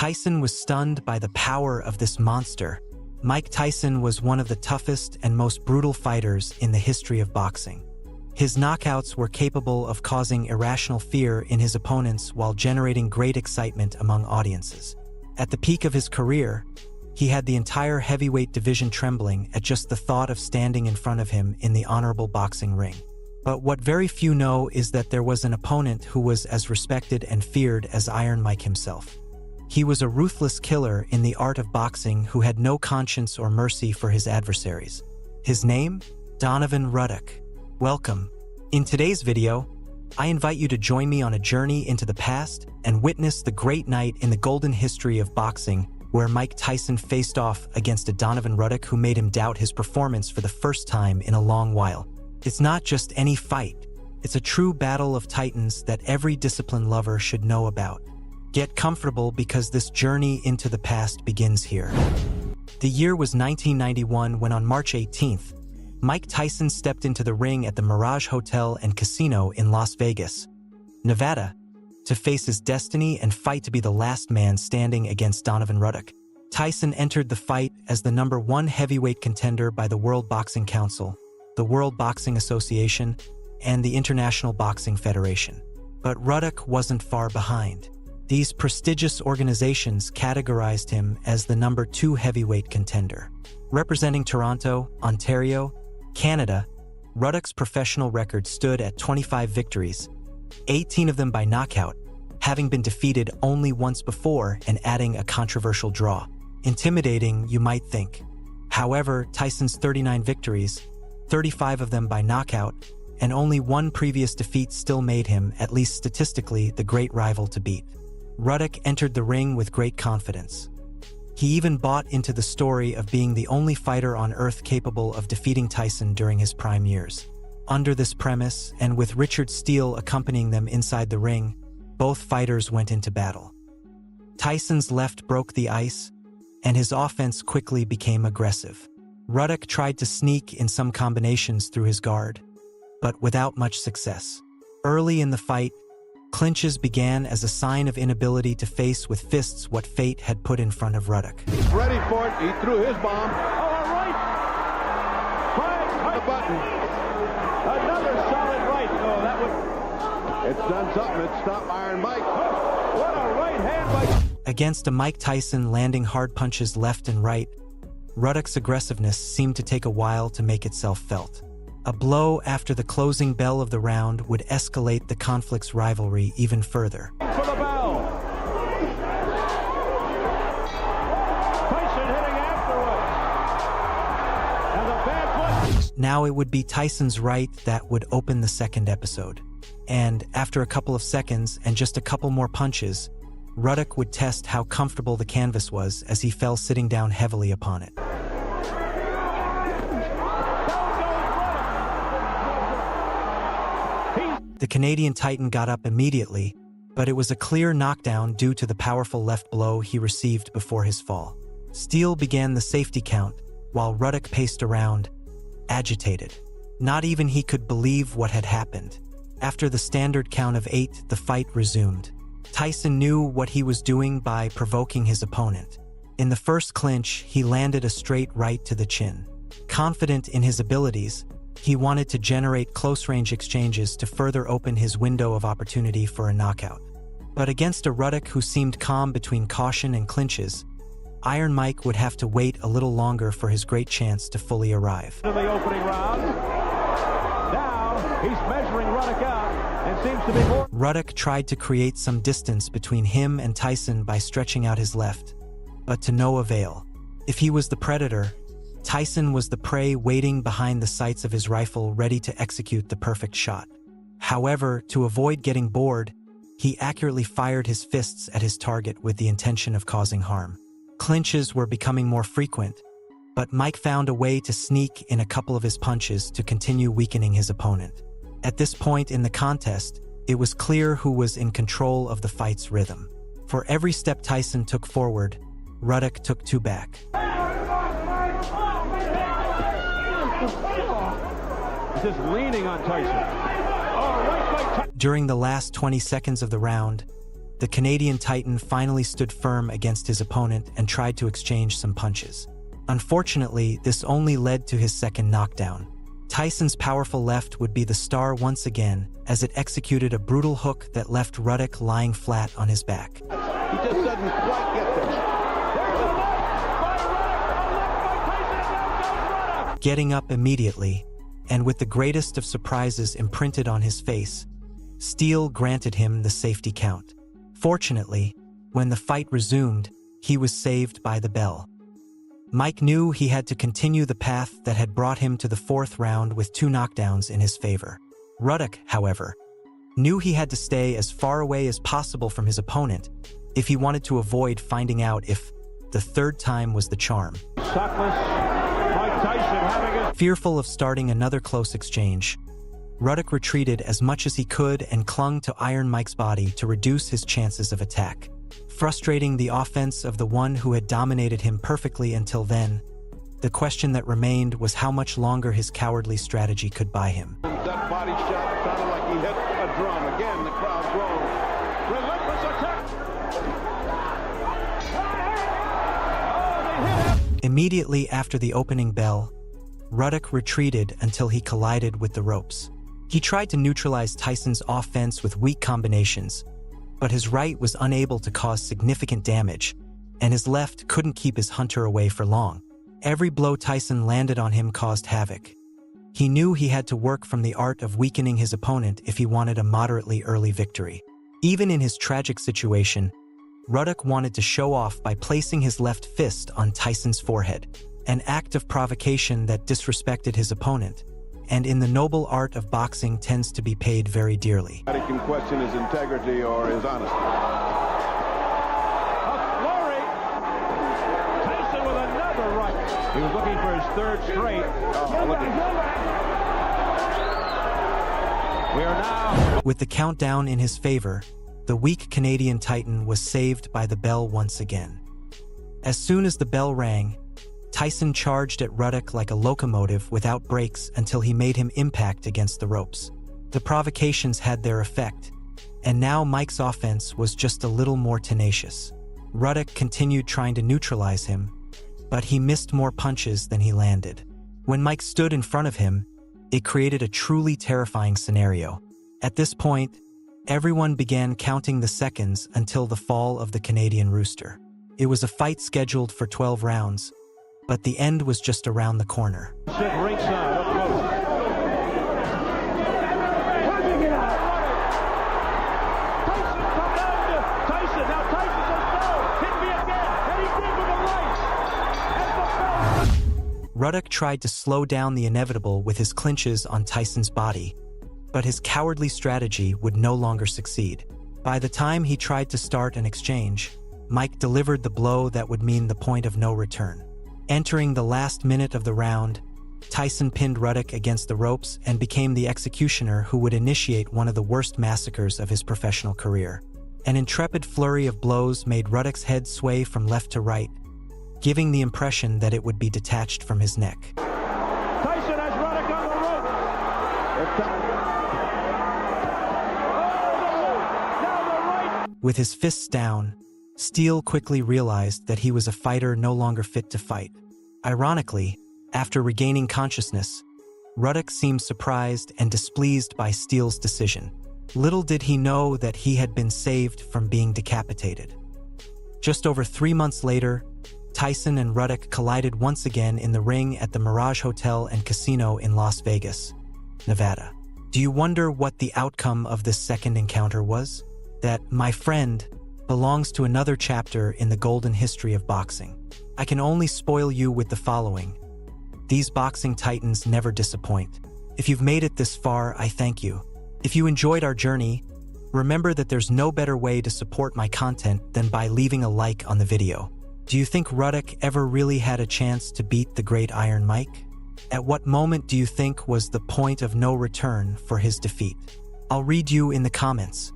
Tyson was stunned by the power of this monster. Mike Tyson was one of the toughest and most brutal fighters in the history of boxing. His knockouts were capable of causing irrational fear in his opponents while generating great excitement among audiences. At the peak of his career, he had the entire heavyweight division trembling at just the thought of standing in front of him in the honorable boxing ring. But what very few know is that there was an opponent who was as respected and feared as Iron Mike himself. He was a ruthless killer in the art of boxing who had no conscience or mercy for his adversaries. His name? Donovan Ruddock. Welcome. In today's video, I invite you to join me on a journey into the past and witness the great night in the golden history of boxing where Mike Tyson faced off against a Donovan Ruddock who made him doubt his performance for the first time in a long while. It's not just any fight. It's a true battle of titans that every discipline lover should know about. Get comfortable because this journey into the past begins here. The year was 1991 when on March 18th, Mike Tyson stepped into the ring at the Mirage Hotel and Casino in Las Vegas, Nevada, to face his destiny and fight to be the last man standing against Donovan Ruddock. Tyson entered the fight as the #1 heavyweight contender by the World Boxing Council, the World Boxing Association, and the International Boxing Federation. But Ruddock wasn't far behind. These prestigious organizations categorized him as the #2 heavyweight contender. Representing Toronto, Ontario, Canada, Ruddock's professional record stood at 25 victories, 18 of them by knockout, having been defeated only once before and adding a controversial draw. Intimidating, you might think. However, Tyson's 39 victories, 35 of them by knockout, and only one previous defeat still made him, at least statistically, the great rival to beat. Ruddock entered the ring with great confidence. He even bought into the story of being the only fighter on earth capable of defeating Tyson during his prime years. Under this premise, and with Richard Steele accompanying them inside the ring, both fighters went into battle. Tyson's left broke the ice, and his offense quickly became aggressive. Ruddock tried to sneak in some combinations through his guard, but without much success. Early in the fight, clinches began as a sign of inability to face with fists what fate had put in front of Ruddock. He's ready for it. He threw his bomb. Oh, all right. Right. The button. Another solid right. Oh, that was... It's done something. It stopped Iron Mike. What a right hand by... Against a Mike Tyson landing hard punches left and right, Ruddock's aggressiveness seemed to take a while to make itself felt. A blow after the closing bell of the round would escalate the conflict's rivalry even further. For the bell. Tyson hitting afterwards. And a bad punch. Now it would be Tyson's right that would open the second episode. And after a couple of seconds and just a couple more punches, Ruddock would test how comfortable the canvas was as he fell sitting down heavily upon it. The Canadian Titan got up immediately, but it was a clear knockdown due to the powerful left blow he received before his fall. Steele began the safety count, while Ruddock paced around, agitated. Not even he could believe what had happened. After the standard count of 8, the fight resumed. Tyson knew what he was doing by provoking his opponent. In the first clinch, he landed a straight right to the chin. Confident in his abilities, he wanted to generate close-range exchanges to further open his window of opportunity for a knockout. But against a Ruddock who seemed calm between caution and clinches, Iron Mike would have to wait a little longer for his great chance to fully arrive. In the opening round, now he's measuring Ruddock out and seems to be more... Ruddock tried to create some distance between him and Tyson by stretching out his left, but to no avail. If he was the predator, Tyson was the prey waiting behind the sights of his rifle ready to execute the perfect shot. However, to avoid getting bored, he accurately fired his fists at his target with the intention of causing harm. Clinches were becoming more frequent, but Mike found a way to sneak in a couple of his punches to continue weakening his opponent. At this point in the contest, it was clear who was in control of the fight's rhythm. For every step Tyson took forward, Ruddock took 2 back. Just leaning on Tyson. Oh, right by Tyson. During the last 20 seconds of the round, the Canadian Titan finally stood firm against his opponent and tried to exchange some punches. Unfortunately, this only led to his second knockdown. Tyson's powerful left would be the star once again, as it executed a brutal hook that left Ruddock lying flat on his back. He just doesn't quite get this. There's a left by Ruddock. Getting up immediately, and with the greatest of surprises imprinted on his face, Steele granted him the safety count. Fortunately, when the fight resumed, he was saved by the bell. Mike knew he had to continue the path that had brought him to the fourth round with 2 knockdowns in his favor. Ruddock, however, knew he had to stay as far away as possible from his opponent if he wanted to avoid finding out if the third time was the charm. Fearful of starting another close exchange, Ruddock retreated as much as he could and clung to Iron Mike's body to reduce his chances of attack, frustrating the offense of the one who had dominated him perfectly until then. The question that remained was how much longer his cowardly strategy could buy him. That body shot sounded like he hit a drum. Again, the crowd groaned. Relentless attack! Oh, they hit him! Immediately after the opening bell, Ruddock retreated until he collided with the ropes. He tried to neutralize Tyson's offense with weak combinations, but his right was unable to cause significant damage, and his left couldn't keep his hunter away for long. Every blow Tyson landed on him caused havoc. He knew he had to work from the art of weakening his opponent if he wanted a moderately early victory. Even in his tragic situation, Ruddock wanted to show off by placing his left fist on Tyson's forehead, an act of provocation that disrespected his opponent, and in the noble art of boxing tends to be paid very dearly. He can question his integrity or his honesty. A flurry! Tyson with another right. He was looking for his third straight. Oh, look at that. We are now... With the countdown in his favor, the weak Canadian Titan was saved by the bell once again. As soon as the bell rang, Tyson charged at Ruddock like a locomotive without brakes until he made him impact against the ropes. The provocations had their effect, and now Mike's offense was just a little more tenacious. Ruddock continued trying to neutralize him, but he missed more punches than he landed. When Mike stood in front of him, it created a truly terrifying scenario. At this point, everyone began counting the seconds until the fall of the Canadian Rooster. It was a fight scheduled for 12 rounds, but the end was just around the corner. Sit ringside, up close. Tyson, now Tyson says no, hit me again, and he did with a right. Ruddock tried to slow down the inevitable with his clinches on Tyson's body, but his cowardly strategy would no longer succeed. By the time he tried to start an exchange, Mike delivered the blow that would mean the point of no return. Entering the last minute of the round, Tyson pinned Ruddock against the ropes and became the executioner who would initiate one of the worst massacres of his professional career. An intrepid flurry of blows made Ruddock's head sway from left to right, giving the impression that it would be detached from his neck. Tyson has Ruddock on the rope. Now the right. With his fists down, Steele quickly realized that he was a fighter no longer fit to fight. Ironically, after regaining consciousness, Ruddock seemed surprised and displeased by Steele's decision. Little did he know that he had been saved from being decapitated. Just over 3 months later, Tyson and Ruddock collided once again in the ring at the Mirage Hotel and Casino in Las Vegas, Nevada. Do you wonder what the outcome of this second encounter was? That, my friend, belongs to another chapter in the golden history of boxing. I can only spoil you with the following. These boxing titans never disappoint. If you've made it this far, I thank you. If you enjoyed our journey, remember that there's no better way to support my content than by leaving a like on the video. Do you think Ruddock ever really had a chance to beat the great Iron Mike? At what moment do you think was the point of no return for his defeat? I'll read you in the comments.